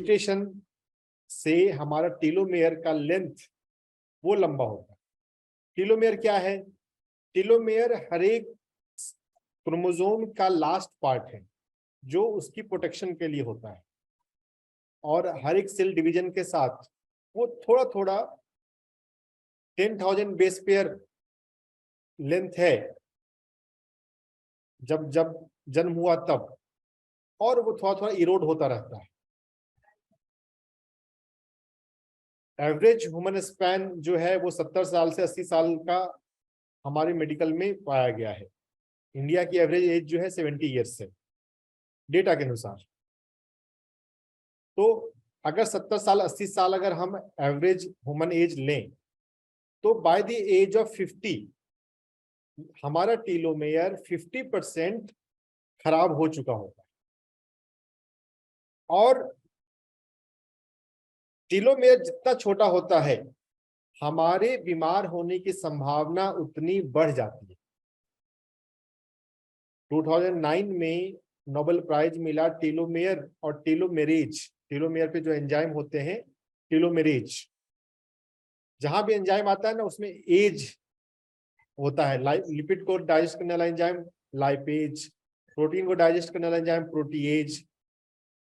Meditation से हमारा telomere का लेंथ वो लंबा होता है। टीलोमेयर क्या है? टीलोमेयर हर एक क्रोमोसोम का लास्ट पार्ट है जो उसकी प्रोटेक्शन के लिए होता है, और हर एक सेल डिवीजन के साथ वो थोड़ा थोड़ा 10,000 बेस पेयर लेंथ है जब जब जन्म हुआ तब, और वो थोड़ा थोड़ा इरोड होता रहता है। एवरेज ह्यूमन स्पैन जो है वो 70 साल से 80 साल का हमारे मेडिकल में पाया गया है। इंडिया की एवरेज एज जो है 70 ईयर्स है डेटा के अनुसार। तो अगर 70 साल 80 साल अगर हम एवरेज ह्यूमन एज लें, तो बाय द एज ऑफ 50 हमारा टीलोमेयर 50% खराब हो चुका होता है। और टीलोमेयर जितना छोटा होता है, हमारे बीमार होने की संभावना उतनी बढ़ जाती है। 2009 में नोबेल प्राइज मिला टीलोमेयर और टीलोमेरेज, टीलोमेयर पे जो एंजाइम होते हैं टीलोमेरेज, जहां भी एंजाइम आता है ना उसमें एज होता है। लिपिड को डाइजेस्ट करने वाला एंजाइम लाइपेज, प्रोटीन को डाइजेस्ट करने वाला एंजाइम प्रोटीएज।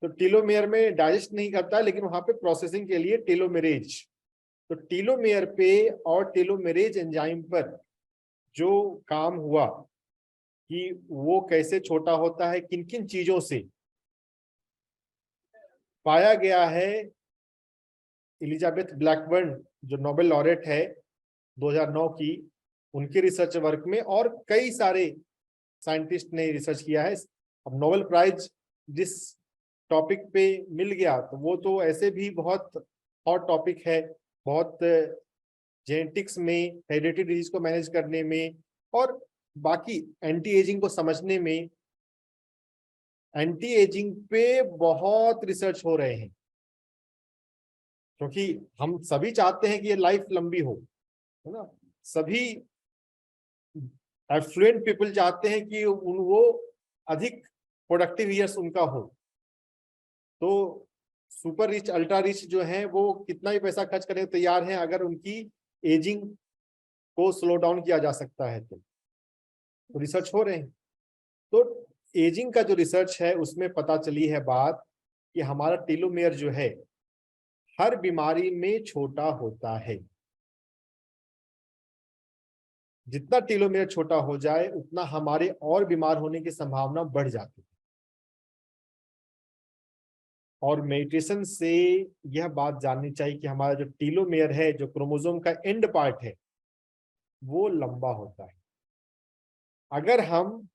तो टीलोमेयर में डाइजेस्ट नहीं करता है, लेकिन वहां पे प्रोसेसिंग के लिए टीलोमेरेज। तो टीलोमेयर पे और टीलोमेरेज एंजाइम पर जो काम हुआ कि वो कैसे छोटा होता है, किन किन चीजों से पाया गया है। एलिजाबेथ ब्लैकबर्न जो नोबेल लॉरेट है 2009 की, उनके रिसर्च वर्क में और कई सारे साइंटिस्ट ने रिसर्च किया है। अब नोबेल प्राइज जिस टॉपिक पे मिल गया तो वो तो ऐसे भी बहुत हॉट टॉपिक है, बहुत जेनेटिक्स में, हेरिडिटी डिजीज को मैनेज करने में और बाकी एंटी एजिंग को समझने में। एंटी एजिंग पे बहुत रिसर्च हो रहे हैं, क्योंकि हम सभी चाहते हैं कि ये लाइफ लंबी हो, है ना। सभी एफ्लुएंट पीपल चाहते हैं कि वो अधिक प्रोडक्टिव ईयर्स उनका हो। तो सुपर रिच अल्ट्रा रिच जो है वो कितना भी पैसा खर्च करने को तैयार हैं अगर उनकी एजिंग को स्लो डाउन किया जा सकता है तो रिसर्च हो रहे हैं। तो एजिंग का जो रिसर्च है उसमें पता चली है बात कि हमारा टीलोमेयर जो है हर बीमारी में छोटा होता है। जितना टीलोमेयर छोटा हो जाए उतना हमारे और बीमार होने की संभावना बढ़ जाती है। और मेडिटेशन से यह बात जाननी चाहिए कि हमारा जो टीलोमेयर है, जो क्रोमोसोम का एंड पार्ट है, वो लंबा होता है। अगर हम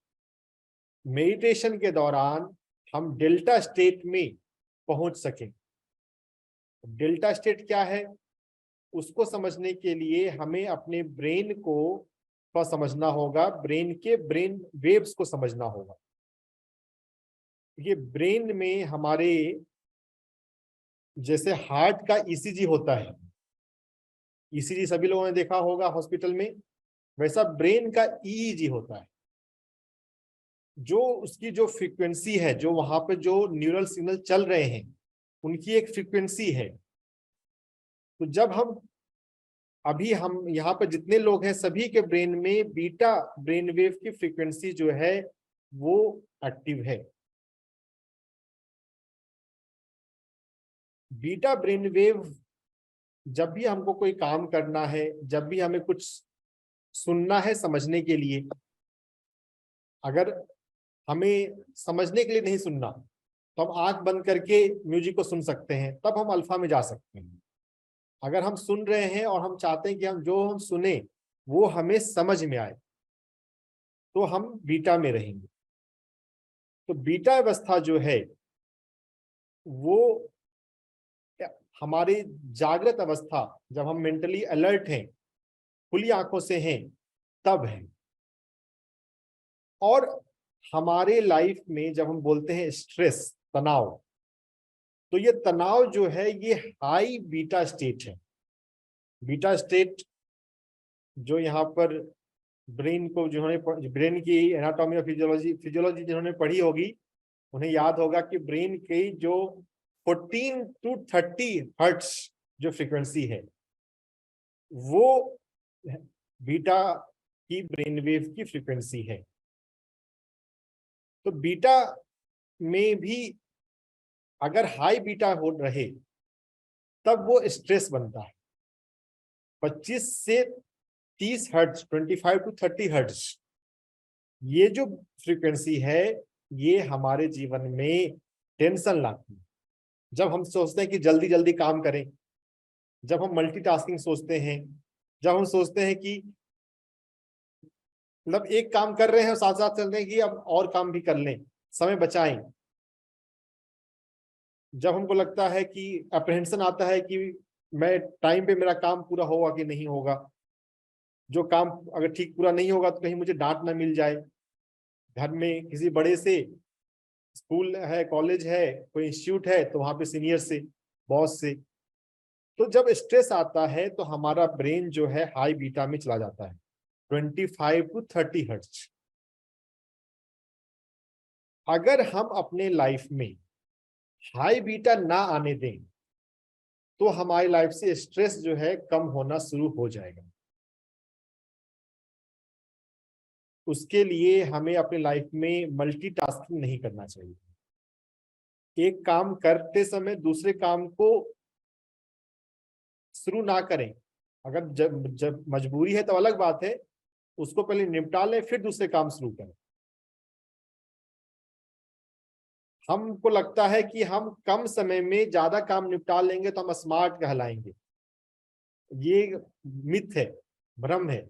मेडिटेशन के दौरान हम डेल्टा स्टेट में पहुंच सकें, डेल्टा स्टेट क्या है उसको समझने के लिए हमें अपने ब्रेन को थोड़ा समझना होगा, ब्रेन के ब्रेन वेव्स को समझना होगा। ये ब्रेन में हमारे जैसे हार्ट का ईसीजी होता है, ईसीजी सभी लोगों ने देखा होगा हॉस्पिटल में, वैसा ब्रेन का ईईजी होता है। जो उसकी जो फ्रीक्वेंसी है, जो वहां पे जो न्यूरल सिग्नल चल रहे हैं उनकी एक फ्रीक्वेंसी है। तो जब हम यहाँ पे जितने लोग हैं सभी के ब्रेन में बीटा ब्रेन वेव की फ्रीक्वेंसी जो है वो एक्टिव है। बीटा ब्रेन वेव, जब भी हमको कोई काम करना है, जब भी हमें कुछ सुनना है समझने के लिए, अगर हमें समझने के लिए नहीं सुनना तो हम आंख बंद करके म्यूजिक को सुन सकते हैं, तब हम अल्फा में जा सकते हैं। अगर हम सुन रहे हैं और हम चाहते हैं कि हम सुने वो हमें समझ में आए, तो हम बीटा में रहेंगे। तो बीटा अवस्था जो है वो हमारी जागृत अवस्था, जब हम मेंटली अलर्ट हैं, खुली आंखों से हैं, तब है। और हमारे लाइफ में जब हम बोलते हैं स्ट्रेस, तनाव, तो ये तनाव जो है ये हाई बीटा स्टेट है। बीटा स्टेट जो यहाँ पर ब्रेन को, जिन्होंने ब्रेन की एनाटॉमी और फिजियोलॉजी जिन्होंने पढ़ी होगी उन्हें याद होगा कि ब्रेन की जो 14 to 30 हर्ट्ज जो फ्रीक्वेंसी है वो बीटा की ब्रेन वेव की फ्रीक्वेंसी है। तो बीटा में भी अगर हाई बीटा हो रहे तब वो स्ट्रेस बनता है। 25 से 30 हर्ट्ज, 25 टू 30 हर्ट्ज, ये जो फ्रीक्वेंसी है ये हमारे जीवन में टेंशन लाती है। जब हम सोचते हैं कि जल्दी जल्दी काम करें, जब हम मल्टीटास्किंग सोचते हैं, जब हम सोचते हैं कि मतलब एक काम कर रहे हैं और साथ साथ चल रहे हैं कि अब और काम भी कर लें, समय बचाएं, जब हमको लगता है कि अप्रहेंशन आता है कि मैं टाइम पे मेरा काम पूरा होगा कि नहीं होगा, जो काम अगर ठीक पूरा नहीं होगा तो कहीं मुझे डांट ना मिल जाए, घर में किसी बड़े से, स्कूल है, कॉलेज है, कोई इंस्टीट्यूट है तो वहां पे सीनियर से, बॉस से। तो जब स्ट्रेस आता है तो हमारा ब्रेन जो है हाई बीटा में चला जाता है, 25 टू 30 हर्ट्ज। अगर हम अपने लाइफ में हाई बीटा ना आने दें तो हमारी लाइफ से स्ट्रेस जो है कम होना शुरू हो जाएगा। उसके लिए हमें अपने लाइफ में मल्टीटास्किंग नहीं करना चाहिए। एक काम करते समय दूसरे काम को शुरू ना करें। अगर जब जब मजबूरी है तो अलग बात है, उसको पहले निपटा लें फिर दूसरे काम शुरू करें। हमको लगता है कि हम कम समय में ज्यादा काम निपटा लेंगे तो हम स्मार्ट कहलाएंगे। ये मिथ है, भ्रम है,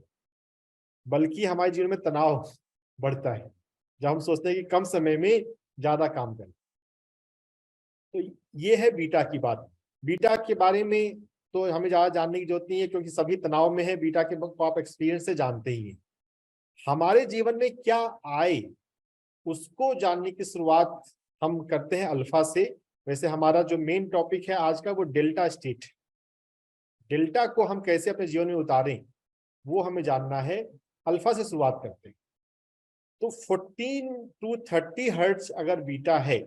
बल्कि हमारे जीवन में तनाव बढ़ता है जब हम सोचते हैं कि कम समय में ज्यादा काम करें। तो ये है बीटा की बात। बीटा के बारे में तो हमें ज्यादा जानने की जरूरत नहीं है क्योंकि सभी तनाव में है, बीटा के को आप एक्सपीरियंस से जानते ही हैं। हमारे जीवन में क्या आए उसको जानने की शुरुआत हम करते हैं अल्फा से। वैसे हमारा जो मेन टॉपिक है आज का वो डेल्टा स्टेट। डेल्टा को हम कैसे अपने जीवन में उतारें वो हमें जानना है। अल्फा से शुरुआत करते हैं। तो 14 टू 30 हर्ट्ज अगर बीटा है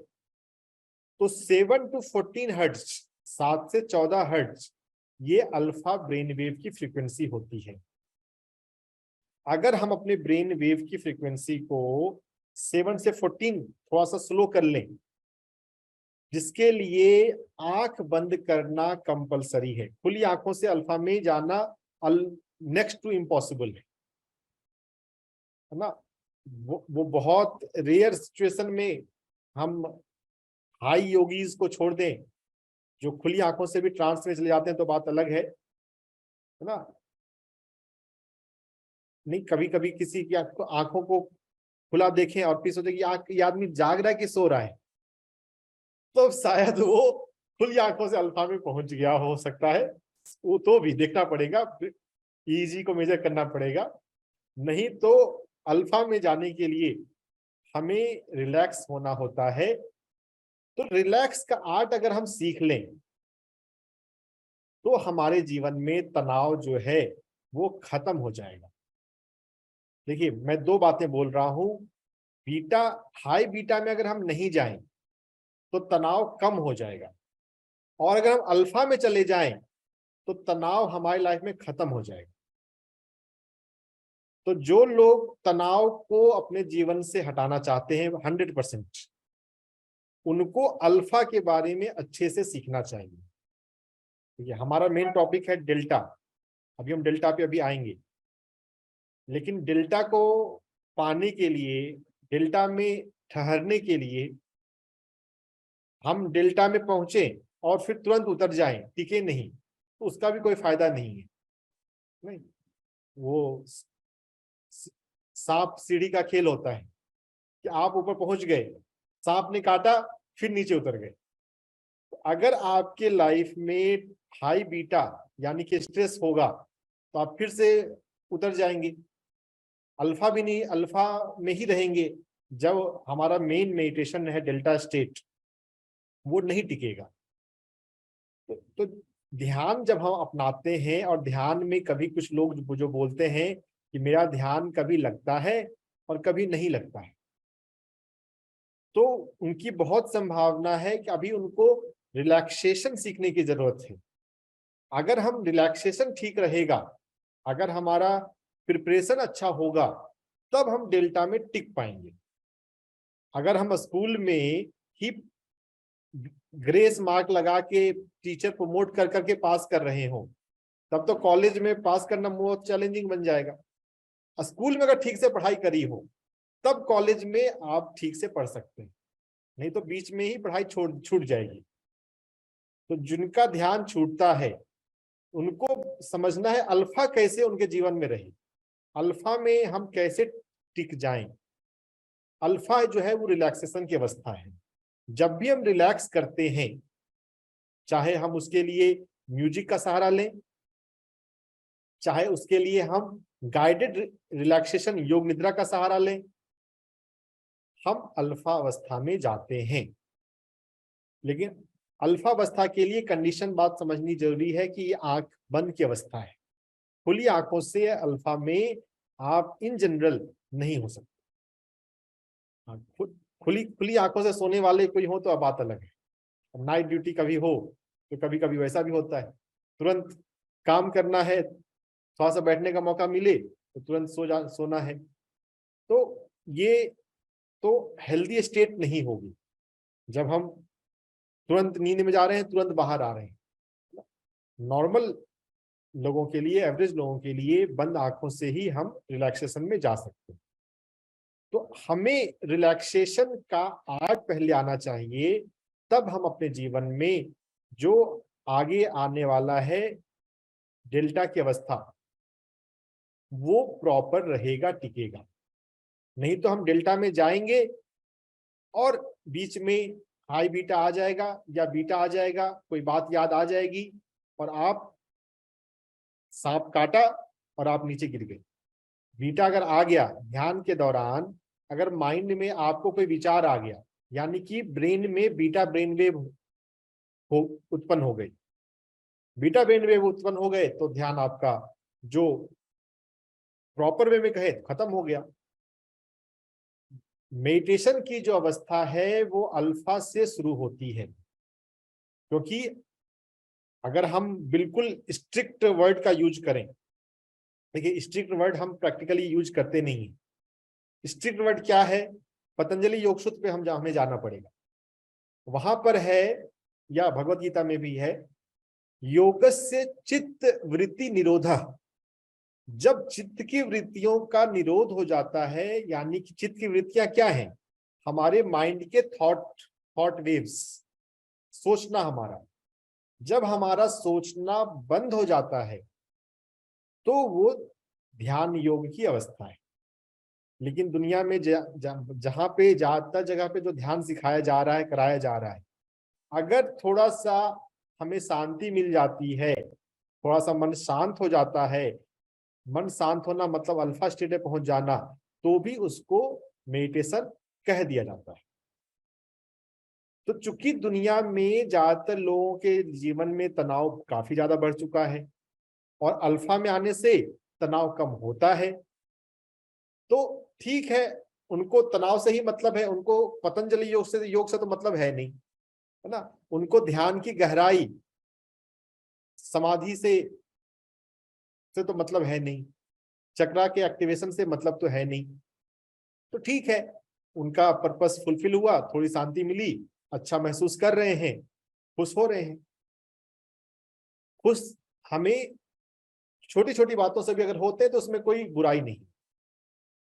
तो 7 टू 14 हर्ट्ज, 7 से 14 हर्ट्ज, ये अल्फा ब्रेन वेव की फ्रीक्वेंसी होती है। अगर हम अपने ब्रेन वेव की फ्रीक्वेंसी को 7 से 14 थोड़ा सा स्लो कर लें, जिसके लिए आंख बंद करना कंपलसरी है, खुली आंखों से अल्फा में जाना नेक्स्ट टू इम्पॉसिबल है ना। वो बहुत रेयर सिचुएशन में हम हाई योगीज को छोड़ दें जो खुली आंखों से भी ट्रांस में चले जाते हैं तो बात अलग है ना। नहीं, कभी कभी किसी की आंखों को खुला देखें और फिर सोचे कि ये आदमी जाग रहा है कि सो रहा है, तो शायद वो खुली आंखों से अल्फा में पहुंच गया हो सकता है। वो तो भी देखना पड़ेगा, ईजी को मेजर करना पड़ेगा। नहीं तो अल्फा में जाने के लिए हमें रिलैक्स होना होता है। तो रिलैक्स का आर्ट अगर हम सीख लें तो हमारे जीवन में तनाव जो है वो खत्म हो जाएगा। देखिए, मैं दो बातें बोल रहा हूं। बीटा, हाई बीटा में अगर हम नहीं जाएं तो तनाव कम हो जाएगा, और अगर हम अल्फा में चले जाएं तो तनाव हमारी लाइफ में खत्म हो जाएगा। तो जो लोग तनाव को अपने जीवन से हटाना चाहते हैं 100%, उनको अल्फा के बारे में अच्छे से सीखना चाहिए। ये हमारा मेन टॉपिक है डेल्टा। अभी हम डेल्टा पे अभी आएंगे, लेकिन डेल्टा को पाने के लिए, डेल्टा में ठहरने के लिए, हम डेल्टा में पहुंचे और फिर तुरंत उतर जाएं, टिके नहीं, तो उसका भी कोई फायदा नहीं है। नहीं, वो सांप सीढ़ी का खेल होता है कि आप ऊपर पहुंच गए, सांप ने काटा, फिर नीचे उतर गए। तो अगर आपके लाइफ में हाई बीटा यानी कि स्ट्रेस होगा तो आप फिर से उतर जाएंगे, अल्फा भी नहीं, अल्फा में ही रहेंगे। जब हमारा मेन मेडिटेशन है डेल्टा स्टेट, वो नहीं टिकेगा। तो ध्यान जब हम अपनाते हैं, और ध्यान में कभी कुछ लोग जो बोलते हैं कि मेरा ध्यान कभी लगता है और कभी नहीं लगता है, तो उनकी बहुत संभावना है कि अभी उनको रिलैक्सेशन सीखने की जरूरत है। अगर हम रिलैक्सेशन ठीक रहेगा, अगर हमारा प्रिपरेशन अच्छा होगा, तब हम डेल्टा में टिक पाएंगे। अगर हम स्कूल में ही ग्रेस मार्क लगा के टीचर प्रमोट कर करके पास कर रहे हो, तब तो कॉलेज में पास करना बहुत चैलेंजिंग बन जाएगा। स्कूल में अगर ठीक से पढ़ाई करी हो, तब कॉलेज में आप ठीक से पढ़ सकते हैं, नहीं तो बीच में ही पढ़ाई छूट जाएगी। तो जिनका ध्यान छूटता है, उनको समझना है अल्फा कैसे उनके जीवन में रहे, अल्फा में हम कैसे टिक जाएं। अल्फा जो है वो रिलैक्सेशन की अवस्था है। जब भी हम रिलैक्स करते हैं, चाहे हम उसके लिए म्यूजिक का सहारा लें, चाहे उसके लिए हम गाइडेड रिलैक्सेशन योग निद्रा का सहारा लें, हम अल्फा अवस्था में जाते हैं। लेकिन अल्फा अवस्था के लिए कंडीशन बात समझनी जरूरी है कि ये आंख बंद की अवस्था है। खुली आंखों से अल्फा में आप इन जनरल नहीं हो सकते। खुली खुली आंखों से सोने वाले कोई हो तो अब बात अलग है। नाइट ड्यूटी कभी हो तो कभी कभी वैसा भी होता है, तुरंत काम करना है, थोड़ा सा बैठने का मौका मिले तो तुरंत सोना है। तो ये तो हेल्दी स्टेट नहीं होगी जब हम तुरंत नींद में जा रहे हैं, तुरंत बाहर आ रहे हैं। नॉर्मल लोगों के लिए, एवरेज लोगों के लिए बंद आंखों से ही हम रिलैक्सेशन में जा सकते हैं। तो हमें रिलैक्सेशन का आर्ट पहले आना चाहिए, तब हम अपने जीवन में जो आगे आने वाला है डेल्टा की अवस्था, वो प्रॉपर रहेगा, टिकेगा। नहीं तो हम डेल्टा में जाएंगे और बीच में हाई बीटा आ जाएगा या बीटा आ जाएगा, कोई बात याद आ जाएगी और आप सांप काटा और आप नीचे गिर गए। बीटा अगर आ गया ध्यान के दौरान, अगर माइंड में आपको कोई विचार आ गया, यानी कि ब्रेन में बीटा ब्रेन वेव उत्पन्न हो गई, बीटा ब्रेन वेव उत्पन्न हो गए तो ध्यान आपका जो प्रॉपर वे में कहे खत्म हो गया। मेडिटेशन की जो अवस्था है वो अल्फा से शुरू होती है, क्योंकि अगर हम बिल्कुल स्ट्रिक्ट वर्ड का यूज करें, देखिए स्ट्रिक्ट वर्ड हम प्रैक्टिकली यूज करते नहीं है। स्ट्रिक्ट वर्ड क्या है, पतंजलि योग सूत्र पे हमें जाना पड़ेगा। वहां पर है, या भगवत गीता में भी है, योगस्य चित्त वृत्ति निरोधा। जब चित्त की वृत्तियों का निरोध हो जाता है, यानी कि चित्त की वृत्तियां क्या हैं, हमारे माइंड के थॉट वेव्स, सोचना हमारा, जब हमारा सोचना बंद हो जाता है तो वो ध्यान योग की अवस्था है। लेकिन दुनिया में जहां पे ज्यादातर जगह पे जो ध्यान सिखाया जा रहा है, कराया जा रहा है, अगर थोड़ा सा हमें शांति मिल जाती है, थोड़ा सा मन शांत हो जाता है, मन शांत होना मतलब अल्फा स्टेट में पहुंच जाना, तो भी उसको मेडिटेशन कह दिया जाता है। तो चूंकि दुनिया में ज्यादातर लोगों के जीवन में तनाव काफी ज्यादा बढ़ चुका है और अल्फा में आने से तनाव कम होता है, तो ठीक है, उनको तनाव से ही मतलब है, उनको पतंजलि योग से तो मतलब है नहीं, है ना। उनको ध्यान की गहराई, समाधि से तो मतलब है नहीं, चक्रा के एक्टिवेशन से मतलब तो है नहीं। तो ठीक है, उनका पर्पस फुलफिल हुआ, थोड़ी शांति मिली, अच्छा महसूस कर रहे हैं, खुश हो रहे हैं। खुश हमें छोटी छोटी बातों से भी अगर होते हैं तो उसमें कोई बुराई नहीं।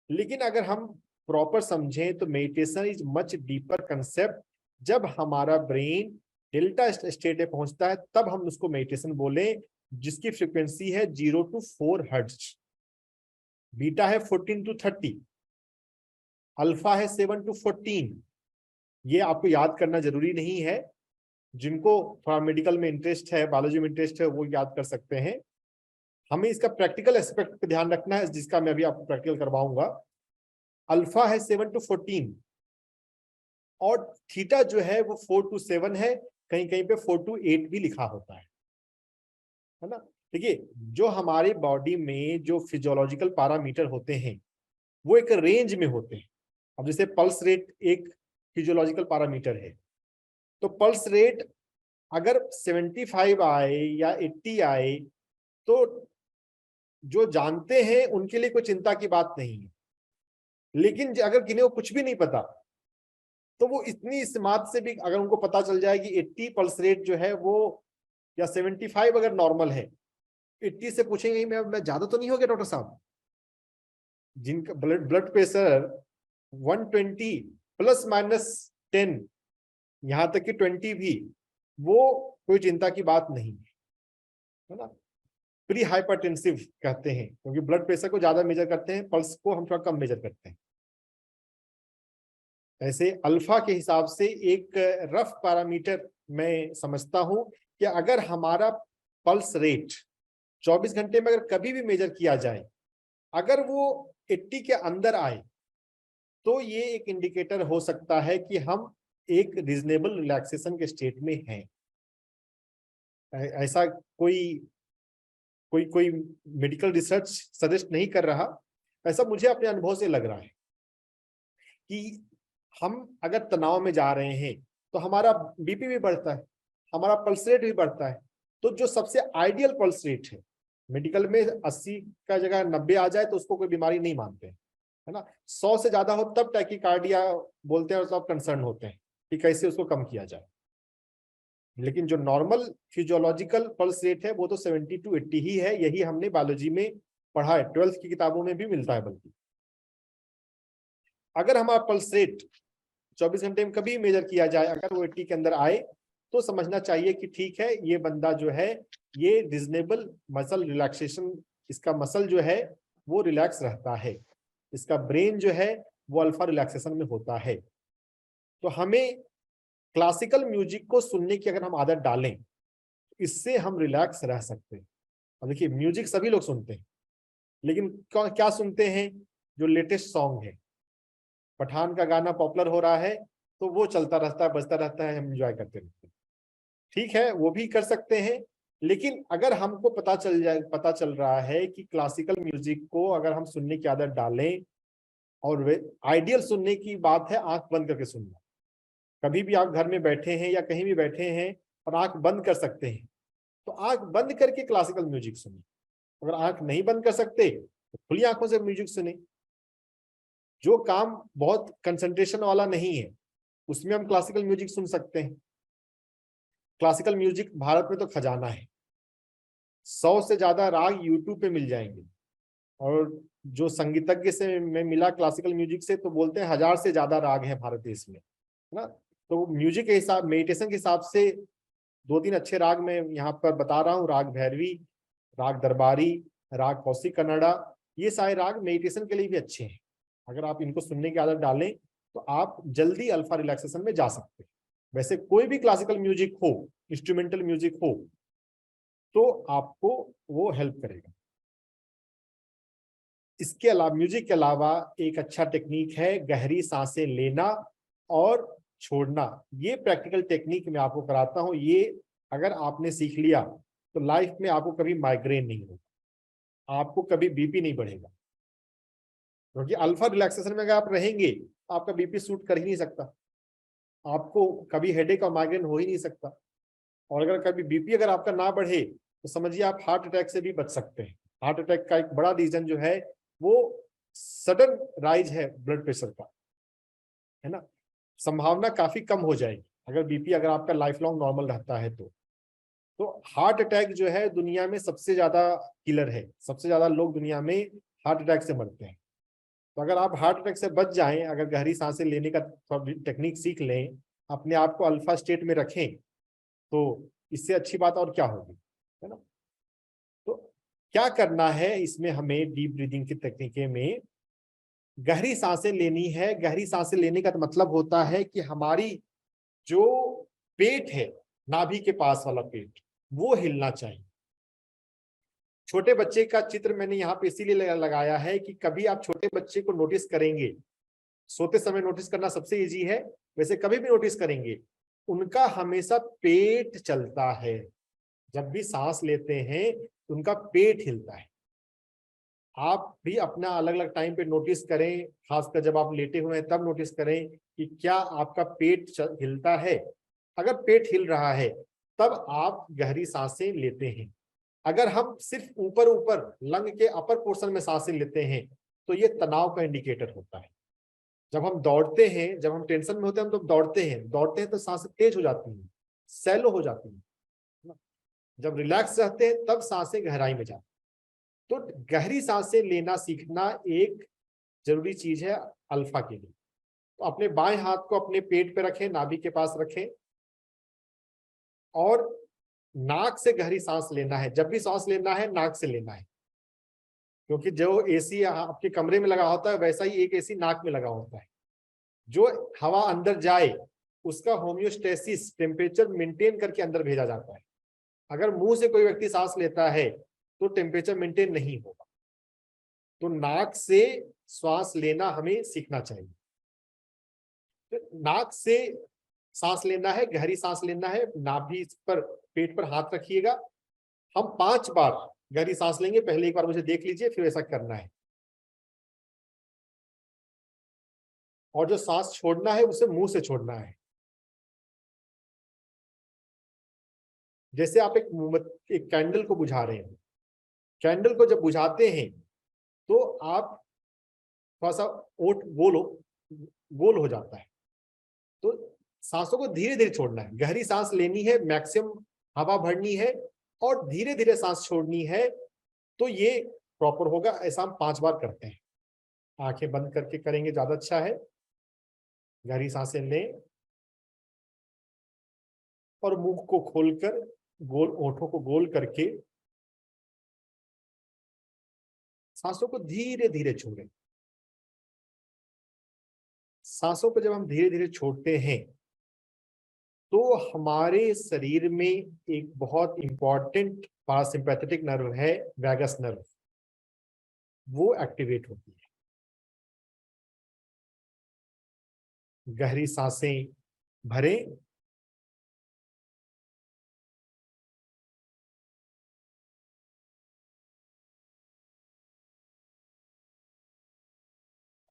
लेकिन अगर हम प्रॉपर समझें तो meditation is much deeper concept. जब हमारा ब्रेन डेल्टा स्टेट पे पहुंचता है, तब हम उसको मेडिटेशन बोले, जिसकी फ्रीक्वेंसी है 0 to 4 हर्ट्ज, बीटा है 14 to 30, अल्फा है 7 to 14। ये आपको याद करना जरूरी नहीं है, जिनको थोड़ा मेडिकल में इंटरेस्ट है, बायोलॉजी में इंटरेस्ट है, वो याद कर सकते हैं। हमें इसका प्रैक्टिकल एस्पेक्ट पे ध्यान रखना है, जिसका मैं अभी आपको प्रैक्टिकल करवाऊंगा। अल्फा है 7 to 14 और थीटा जो है वो 4 to 7 है, कहीं कहीं पे 4 to 8 भी लिखा होता है ना। देखिए, जो हमारी बॉडी में जो फिजियोलॉजिकल पैरामीटर होते हैं वो एक रेंज में होते हैं। अब जैसे पल्स रेट एक फिजियोलॉजिकल पैरामीटर है, तो पल्स रेट अगर 75 आए या 80 आए तो जो जानते हैं उनके लिए कोई चिंता की बात नहीं है, लेकिन अगर किन्हीं को कुछ भी नहीं पता तो वो इतनी इस बात से भी अगर उनको पता चल जाए कि 80 पल्स रेट जो है वो, या 75 अगर नॉर्मल है, 80 से पूछेंगे मैं ज्यादा तो नहीं हो गया डॉक्टर साहब? जिनका ब्लड प्रेशर 120 प्लस माइनस 10, यहां तक कि 20 भी, वो कोई चिंता की बात नहीं है ना। प्री हाइपरटेंसिव कहते हैं, क्योंकि ब्लड प्रेशर को ज्यादा मेजर करते हैं, पल्स को हम थोड़ा कम मेजर करते हैं। ऐसे अल्फा के हिसाब से एक रफ पैरामीटर मैं समझता हूं कि अगर हमारा पल्स रेट 24 घंटे में अगर कभी भी मेजर किया जाए, अगर वो 80 के अंदर आए तो ये एक इंडिकेटर हो सकता है कि हम एक रीजनेबल रिलैक्सेशन के स्टेट में हैं। ऐसा कोई कोई कोई मेडिकल रिसर्च सजेस्ट नहीं कर रहा, ऐसा मुझे अपने अनुभव से लग रहा है कि हम अगर तनाव में जा रहे हैं तो हमारा बीपी भी बढ़ता है, हमारा पल्स रेट भी बढ़ता है। तो जो सबसे आइडियल पल्स रेट है, मेडिकल में 80 का जगह 90 आ जाए तो उसको कोई बीमारी नहीं मानते हैं, है ना। 100 से ज्यादा हो तब टैकीकार्डिया बोलते हैं और सब कंसर्न होते हैं कि कैसे उसको कम किया जाए। लेकिन जो नॉर्मल फिजियोलॉजिकल पल्स रेट है वो तो 70 to 80 ही है। यही हमने बायोलॉजी में पढ़ा है, 12th की किताबों में भी मिलता है। बल्कि अगर हमारा पल्स रेट 24 घंटे में कभी मेजर किया जाए, अगर वो 80 के अंदर आए तो समझना चाहिए कि ठीक है, ये बंदा जो है ये रीजनेबल मसल रिलैक्सेशन, इसका मसल जो है वो रिलैक्स रहता है, इसका ब्रेन जो है वो अल्फा रिलैक्सेशन में होता है। तो हमें क्लासिकल म्यूजिक को सुनने की अगर हम आदत डालें, इससे हम रिलैक्स रह सकते हैं। अब देखिए, म्यूजिक सभी लोग सुनते हैं, लेकिन क्या सुनते हैं? जो लेटेस्ट सॉन्ग है, पठान का गाना पॉपुलर हो रहा है तो वो चलता रहता है, बजता रहता है, हम एंजॉय करते रहते हैं। ठीक है, वो भी कर सकते हैं, लेकिन अगर हमको पता चल रहा है कि क्लासिकल म्यूजिक को अगर हम सुनने की आदत डालें, और वे आइडियल सुनने की बात है आंख बंद करके सुनना। कभी भी आप घर में बैठे हैं या कहीं भी बैठे हैं और आंख बंद कर सकते हैं तो आंख बंद करके क्लासिकल म्यूजिक सुनिए। अगर आंख नहीं बंद कर सकते तो खुली आंखों से म्यूजिक सुने। जो काम बहुत कंसंट्रेशन वाला नहीं है उसमें हम क्लासिकल म्यूजिक सुन सकते हैं। क्लासिकल म्यूजिक भारत में तो खजाना है, 100 से ज्यादा राग यूट्यूब पे मिल जाएंगे। और जो संगीतज्ञ से मैं मिला क्लासिकल म्यूजिक से, तो बोलते हैं 1000 से ज्यादा राग हैं भारत देश में, है ना। तो म्यूजिक के हिसाब, मेडिटेशन के हिसाब से 2-3 अच्छे राग मैं यहाँ पर बता रहा हूँ। राग भैरवी, राग दरबारी, राग कौशिक कन्नड़ा, ये सारे राग मेडिटेशन के लिए भी अच्छे हैं। अगर आप इनको सुनने की आदत डालें तो आप जल्दी अल्फा रिलैक्सेशन में जा सकते हैं। वैसे कोई भी क्लासिकल म्यूजिक हो, इंस्ट्रूमेंटल म्यूजिक हो, तो आपको वो हेल्प करेगा। इसके अलावा, म्यूजिक के अलावा एक अच्छा टेक्निक है गहरी सांसें लेना और छोड़ना। ये प्रैक्टिकल टेक्निक मैं आपको कराता हूँ। ये अगर आपने सीख लिया तो लाइफ में आपको कभी माइग्रेन नहीं होगा, आपको कभी बीपी नहीं बढ़ेगा। क्योंकि अल्फा रिलैक्सेशन में अगर आप रहेंगे तो आपका बीपी शूट कर ही नहीं सकता, आपको कभी हेडेक और माइग्रेन हो ही नहीं सकता। और अगर कभी बीपी अगर आपका ना बढ़े तो समझिए आप हार्ट अटैक से भी बच सकते हैं। हार्ट अटैक का एक बड़ा रीजन जो है वो सडन राइज है ब्लड प्रेशर का, है ना। संभावना काफी कम हो जाएगी अगर बीपी अगर आपका लाइफ लॉन्ग नॉर्मल रहता है तो हार्ट अटैक जो है दुनिया में सबसे ज्यादा किलर है, सबसे ज्यादा लोग दुनिया में हार्ट अटैक से मरते हैं। तो अगर आप हार्ट अटैक से बच जाएं, अगर गहरी सांसें लेने का टेक्निक सीख लें, अपने आप को अल्फा स्टेट में रखें, तो इससे अच्छी बात और क्या होगी, है ना। तो क्या करना है इसमें, हमें डीप ब्रीदिंग की तकनीकें में गहरी सांसें लेनी है। गहरी सांसें लेने का मतलब होता है कि हमारी जो पेट है, नाभि के पास वाला पेट, वो हिलना चाहिए। छोटे बच्चे का चित्र मैंने यहाँ पे इसीलिए लगाया है कि कभी आप छोटे बच्चे को नोटिस करेंगे, सोते समय नोटिस करना सबसे इजी है, वैसे कभी भी नोटिस करेंगे, उनका हमेशा पेट चलता है। जब भी सांस लेते हैं उनका पेट हिलता है। आप भी अपना अलग अलग टाइम पे नोटिस करें, खासकर जब आप लेटे हुए हैं तब नोटिस करें कि क्या आपका पेट हिलता है। अगर पेट हिल रहा है तब आप गहरी सांसें लेते हैं। अगर हम सिर्फ ऊपर ऊपर लंग के अपर पोर्शन में सांसें लेते हैं तो ये तनाव का इंडिकेटर होता है। जब हम दौड़ते हैं, जब हम टेंशन में होते हैं, हम तो दौड़ते हैं तो सांसें तेज हो जाती हैं, सैलो हो जाती हैं। जब रिलैक्स रहते हैं तब सांसें गहराई में जाती हैं। तो गहरी सांसें लेना सीखना एक जरूरी चीज है अल्फा के लिए। तो अपने बाएं हाथ को अपने पेट पे रखें, नाभि के पास रखें, और नाक से गहरी सांस लेना है। जब भी सांस लेना है नाक से लेना है, क्योंकि जो एसी आपके कमरे में लगा होता है वैसा ही एक एसी नाक में लगा होता है। जो हवा अंदर जाए उसका होम्योस्टेसिस टेम्परेचर मेंटेन करके अंदर भेजा जाता है। अगर मुंह से कोई व्यक्ति सांस लेता है तो टेम्परेचर मेंटेन नहीं होगा। तो नाक से श्वास लेना हमें सीखना चाहिए। तो नाक से सांस लेना है, गहरी सांस लेना है, नाभि पर पेट पर हाथ रखिएगा। हम 5 बार गहरी सांस लेंगे। पहले एक बार मुझे देख लीजिए, फिर ऐसा करना है। और जो सांस छोड़ना है उसे मुंह से छोड़ना है। जैसे आप एक कैंडल को बुझा रहे हैं। कैंडल को जब बुझाते हैं तो आप थोड़ा सा ओट गोल हो जाता है। तो सांसों को धीरे धीरे छोड़ना है। गहरी सांस लेनी है, मैक्सिमम हवा भरनी है और धीरे धीरे सांस छोड़नी है। तो ये प्रॉपर होगा। ऐसा हम 5 बार करते हैं। आंखें बंद करके करेंगे, ज्यादा अच्छा है। गहरी सांसें लें और मुंह को खोलकर गोल, ओंठों को गोल करके सांसों को धीरे धीरे छोड़ें। सांसों को जब हम धीरे धीरे छोड़ते हैं तो हमारे शरीर में एक बहुत इंपॉर्टेंट पारासिम्पैथेटिक नर्व है, वैगस नर्व, वो एक्टिवेट होती है। गहरी सांसें भरें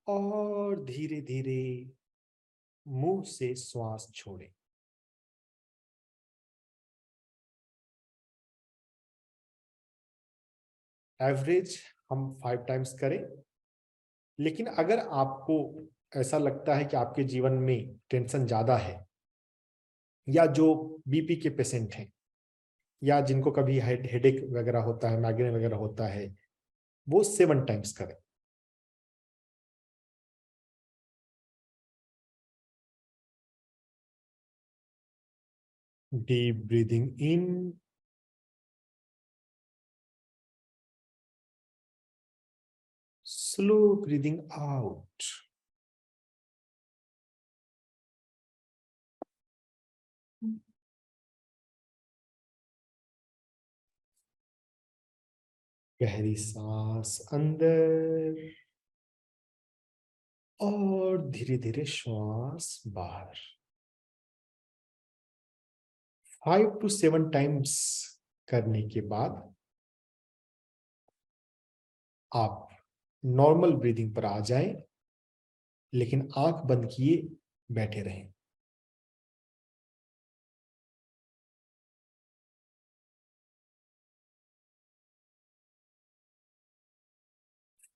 और धीरे धीरे मुंह से श्वास छोड़ें। एवरेज हम 5 टाइम्स करें। लेकिन अगर आपको ऐसा लगता है कि आपके जीवन में टेंशन ज्यादा है, या जो बीपी के पेशेंट हैं, या जिनको कभी हेडेक वगैरह होता है, माइग्रेन वगैरह होता है, वो 7 टाइम्स करें। Deep breathing in, slow breathing out. गहरी सांस अंदर और धीरे धीरे श्वास बाहर। 5 to 7 टाइम्स करने के बाद आप नॉर्मल ब्रीदिंग पर आ जाएं, लेकिन आंख बंद किए बैठे रहें।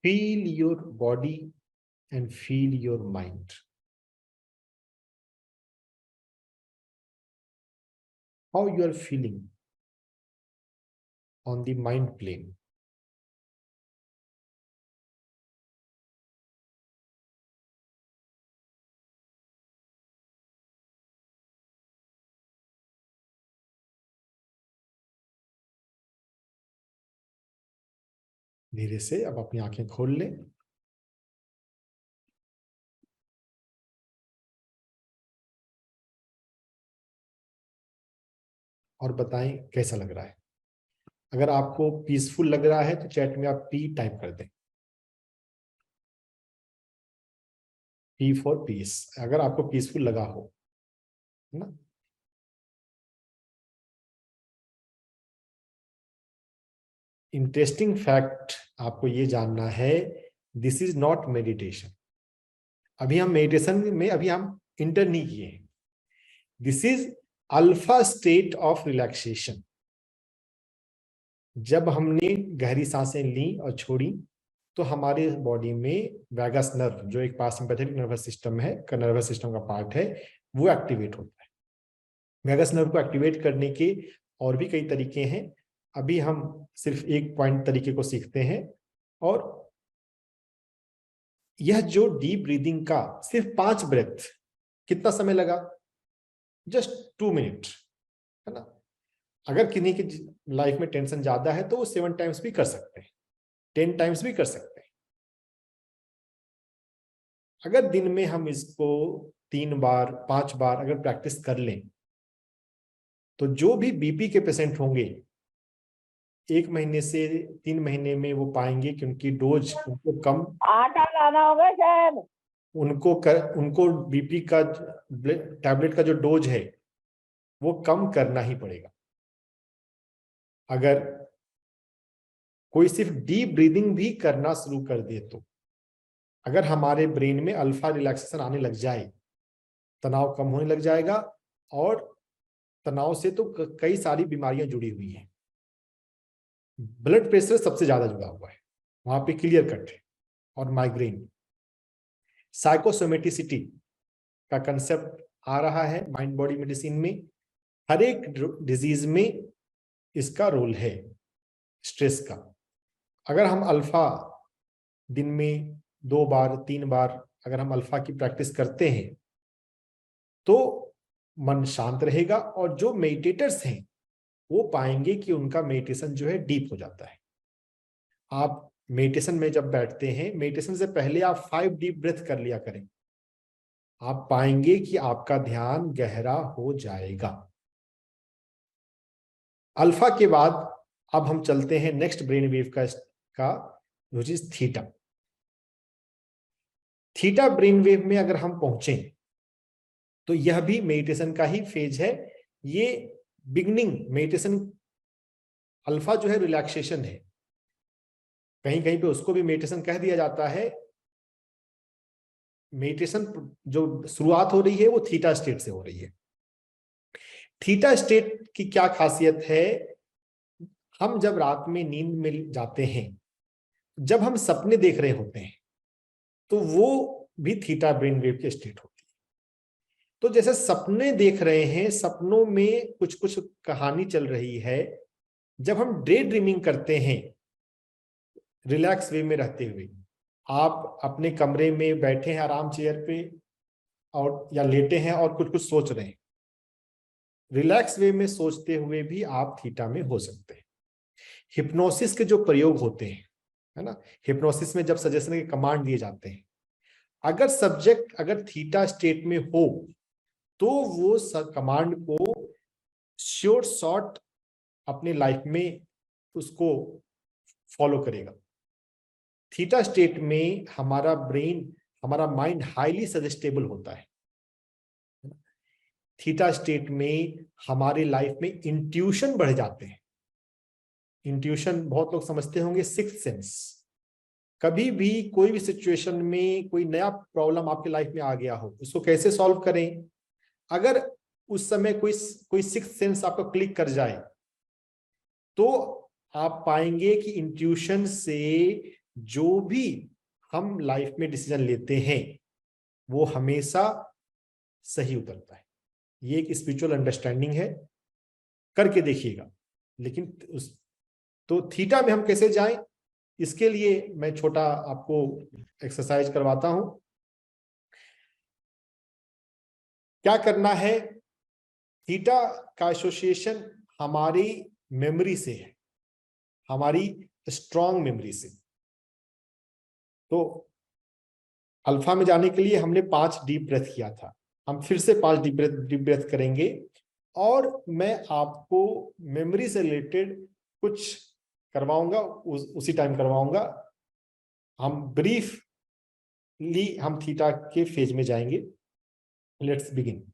Feel your body and feel your mind. How you are feeling on the mind plane. धीरे से अब अपनी आंखें खोल लें और बताएं कैसा लग रहा है। अगर आपको पीसफुल लग रहा है तो चैट में आप पी टाइप कर दें, पी फॉर पीस, अगर आपको पीसफुल लगा हो, है ना। इंटरेस्टिंग फैक्ट आपको ये जानना है, दिस इज नॉट मेडिटेशन। अभी हम मेडिटेशन में अभी हम इंटर नहीं किए हैं। This is alpha state of relaxation. जब हमने गहरी सांसें ली और छोड़ी तो हमारे बॉडी में वैगस नर्व, जो एक पैरासिम्पैथेटिक नर्वस सिस्टम है, का नर्वस सिस्टम का पार्ट है, वो एक्टिवेट होता है। वैगस नर्व को एक्टिवेट करने के और भी कई तरीके हैं, अभी हम सिर्फ एक पॉइंट तरीके को सीखते हैं। और यह जो डीप ब्रीदिंग का सिर्फ 5 ब्रेथ, कितना समय लगा? जस्ट 2 मिनट, है ना। अगर किन्हीं की लाइफ में टेंशन ज्यादा है तो वो 7 टाइम्स भी कर सकते हैं, 10 टाइम्स भी कर सकते हैं। अगर दिन में हम इसको 3 बार 5 बार अगर प्रैक्टिस कर लें तो जो भी बीपी के पेशेंट होंगे 1 महीने से 3 महीने में वो पाएंगे कि उनकी डोज उनको कम, आटा लाना होगा शायद, उनको बीपी का टैबलेट का जो डोज है वो कम करना ही पड़ेगा। अगर कोई सिर्फ डीप ब्रीदिंग भी करना शुरू कर दे तो अगर हमारे ब्रेन में अल्फा रिलैक्सेशन आने लग जाए, तनाव कम होने लग जाएगा। और तनाव से तो कई सारी बीमारियां जुड़ी हुई हैं। ब्लड प्रेशर सबसे ज्यादा जुड़ा हुआ है, वहां पे क्लियर कट है। और माइग्रेन, साइकोसोमेटिसिटी का कंसेप्ट आ रहा है माइंड बॉडी मेडिसिन में। हर एक डिजीज में इसका रोल है स्ट्रेस का। अगर हम अल्फा दिन में 2 बार 3 बार अगर हम अल्फा की प्रैक्टिस करते हैं तो मन शांत रहेगा। और जो मेडिटेटर्स हैं वो पाएंगे कि उनका मेडिटेशन जो है डीप हो जाता है। आप मेडिटेशन में जब बैठते हैं, मेडिटेशन से पहले आप 5 डीप ब्रेथ कर लिया करें, आप पाएंगे कि आपका ध्यान गहरा हो जाएगा। अल्फा के बाद अब हम चलते हैं नेक्स्ट ब्रेन वेव का which is theta. Theta brain wave में अगर हम पहुंचे तो यह भी मेडिटेशन का ही फेज है। ये बिगनिंग मेडिटेशन, अल्फा जो है रिलैक्सेशन है, कहीं कहीं पे उसको भी मेडिटेशन कह दिया जाता है। मेडिटेशन जो शुरुआत हो रही है वो थीटा स्टेट से हो रही है। थीटा स्टेट की क्या खासियत है? हम जब रात में नींद में जाते हैं, जब हम सपने देख रहे होते हैं तो वो भी थीटा ब्रेन वेव की स्टेट होती है। तो जैसे सपने देख रहे हैं, सपनों में कुछ कुछ कहानी चल रही है। जब हम डे ड्रीमिंग करते हैं रिलैक्स वे में रहते हुए, आप अपने कमरे में बैठे हैं आराम चेयर पे और या लेटे हैं और कुछ कुछ सोच रहे हैं, रिलैक्स वे में सोचते हुए भी आप थीटा में हो सकते हैं। हिप्नोसिस के जो प्रयोग होते हैं, है ना, हिप्नोसिस में जब सजेशन के कमांड दिए जाते हैं, अगर सब्जेक्ट अगर थीटा स्टेट में हो तो वो कमांड को श्योर शॉर्ट अपने लाइफ में उसको फॉलो करेगा। थीटा स्टेट में हमारा ब्रेन, हमारा माइंड हाईली सजेस्टेबल होता है। थीटा स्टेट में हमारी लाइफ में इंट्यूशन बढ़ जाते हैं। इंट्यूशन बहुत लोग समझते होंगे सिक्स्थ सेंस। कभी भी कोई भी सिचुएशन में कोई नया प्रॉब्लम आपकी लाइफ में आ गया हो, उसको कैसे सॉल्व करें, अगर उस समय कोई कोई सिक्स्थ सेंस आपको क्लिक कर जाए तो आप पाएंगे कि इंट्यूशन से जो भी हम लाइफ में डिसीजन लेते हैं वो हमेशा सही उतरता है। ये एक स्पिरिचुअल अंडरस्टैंडिंग है, करके देखिएगा। लेकिन तो थीटा में हम कैसे जाएं, इसके लिए मैं छोटा आपको एक्सरसाइज करवाता हूं। क्या करना है, थीटा का एसोसिएशन हमारी मेमोरी से है, हमारी स्ट्रॉन्ग मेमोरी से। तो अल्फा में जाने के लिए हमने 5 डीप ब्रेथ किया था, हम फिर से 5 डीप ब्रेथ करेंगे। और मैं आपको मेमोरी से रिलेटेड कुछ करवाऊंगा, उसी टाइम करवाऊंगा। हम ब्रीफली हम थीटा के फेज में जाएंगे। Let's begin.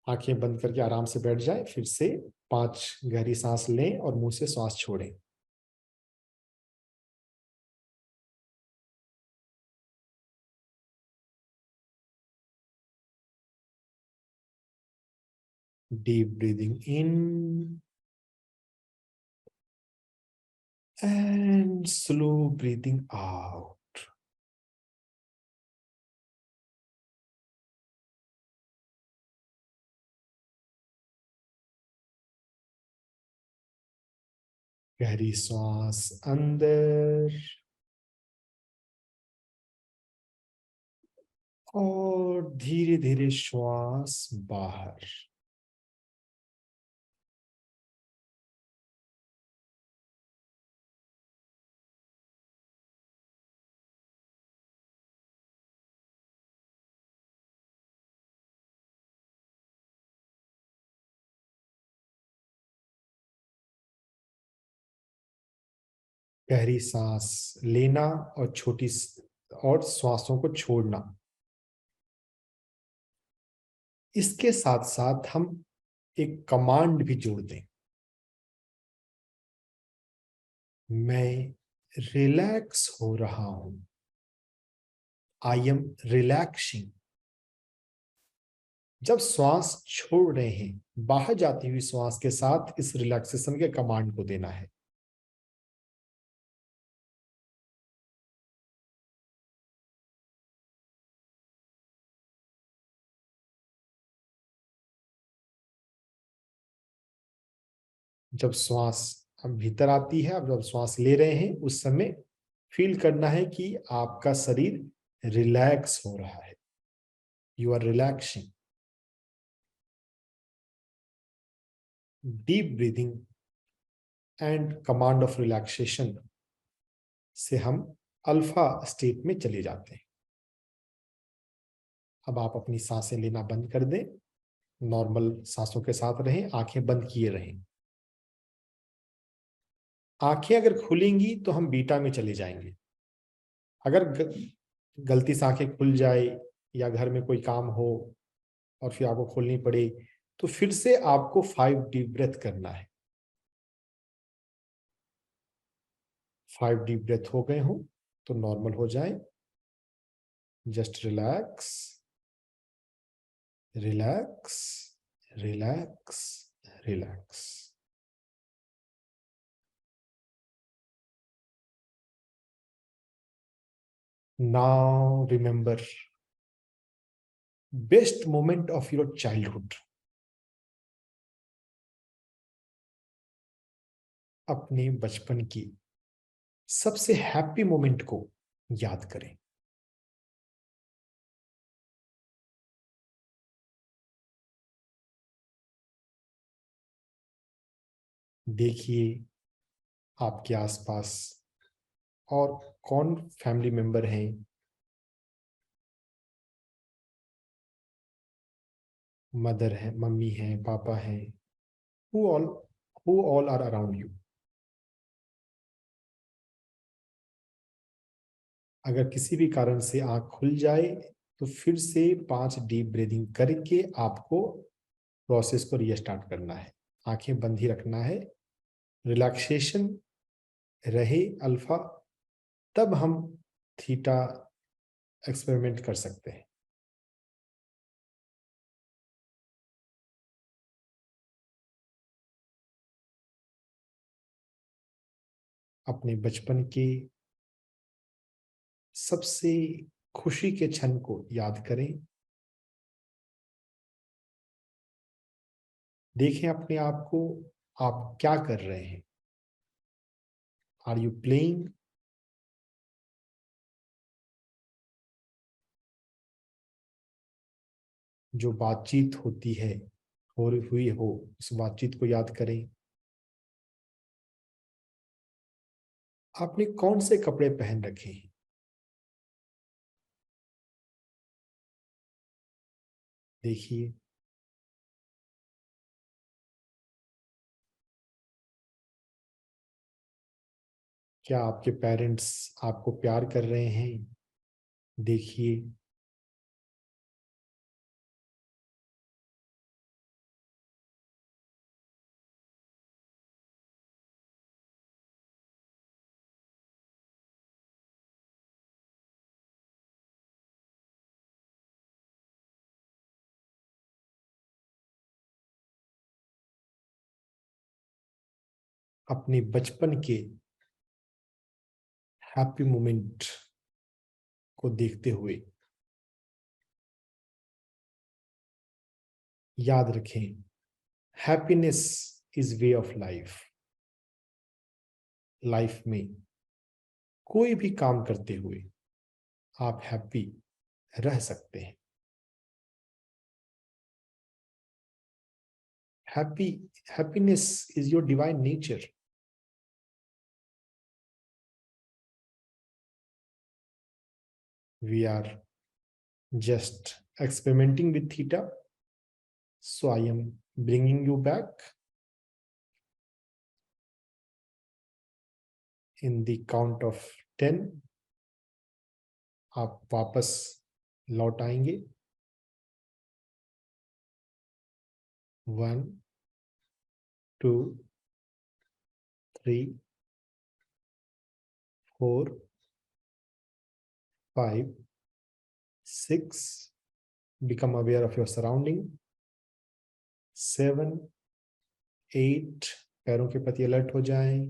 आंखें बंद करके आराम से बैठ जाएं, फिर से 5 गहरी सांस लें और मुंह से श्वास छोड़ें। Deep breathing in and slow breathing out. गहरी श्वास अंदर और धीरे धीरे श्वास बाहर। गहरी सांस लेना और और श्वासों को छोड़ना। इसके साथ साथ हम एक कमांड भी जोड़ दें। मैं रिलैक्स हो रहा हूं। I am relaxing. जब श्वास छोड़ रहे हैं, बाहर जाती हुई श्वास के साथ इस रिलैक्सेशन के कमांड को देना है। जब श्वास हम भीतर आती है, अब जब श्वास ले रहे हैं उस समय फील करना है कि आपका शरीर रिलैक्स हो रहा है। You are relaxing. Deep breathing and command of relaxation से हम अल्फा स्टेट में चले जाते हैं। अब आप अपनी सांसें लेना बंद कर दें, नॉर्मल सांसों के साथ रहें, आंखें बंद किए रहें। आंखें अगर खुलेंगी तो हम बीटा में चले जाएंगे। अगर गलती से आंखें खुल जाए या घर में कोई काम हो और फिर आपको खोलनी पड़े, तो फिर से आपको 5 डीप ब्रेथ करना है। 5 डीप ब्रेथ हो गए हो तो नॉर्मल हो जाए। Just relax, relax, relax, relax. Now remember best moment of your childhood. अपने बचपन की सबसे हैप्पी मोमेंट को याद करें। देखिए आपके आसपास और कौन फैमिली मेंबर हैं, मदर है, मम्मी है, पापा है, who all are around you. अगर किसी भी कारण से आंख खुल जाए तो फिर से 5 डीप ब्रीदिंग करके आपको प्रोसेस को रीस्टार्ट करना है। आंखें बंद ही रखना है, रिलैक्सेशन रहे अल्फा, तब हम थीटा एक्सपेरिमेंट कर सकते हैं। अपने बचपन के सबसे खुशी के क्षण को याद करें। देखें अपने आप को, आप क्या कर रहे हैं। Are you playing? जो बातचीत होती है हुई हो, उस बातचीत को याद करें। आपने कौन से कपड़े पहन रखे हैं? देखिए क्या आपके पेरेंट्स आपको प्यार कर रहे हैं? देखिए अपने बचपन के हैप्पी मोमेंट को देखते हुए याद रखें, happiness is way of life. Life में कोई भी काम करते हुए आप हैप्पी रह सकते हैं। Happiness is your divine nature. We are just experimenting with theta, so I am bringing you back in the count of 10. आप वापस लौट आएंगे। 1 2 3 4 5 6, become aware of your surrounding। 7 8, पैरों के प्रति अलर्ट हो जाएं।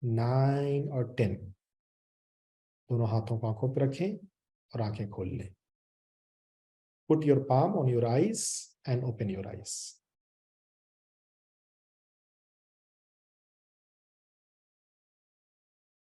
9 और 10, दोनों हाथों को आंखों पर रखें और आंखें खोल लें। Put your palm on your eyes and open your eyes.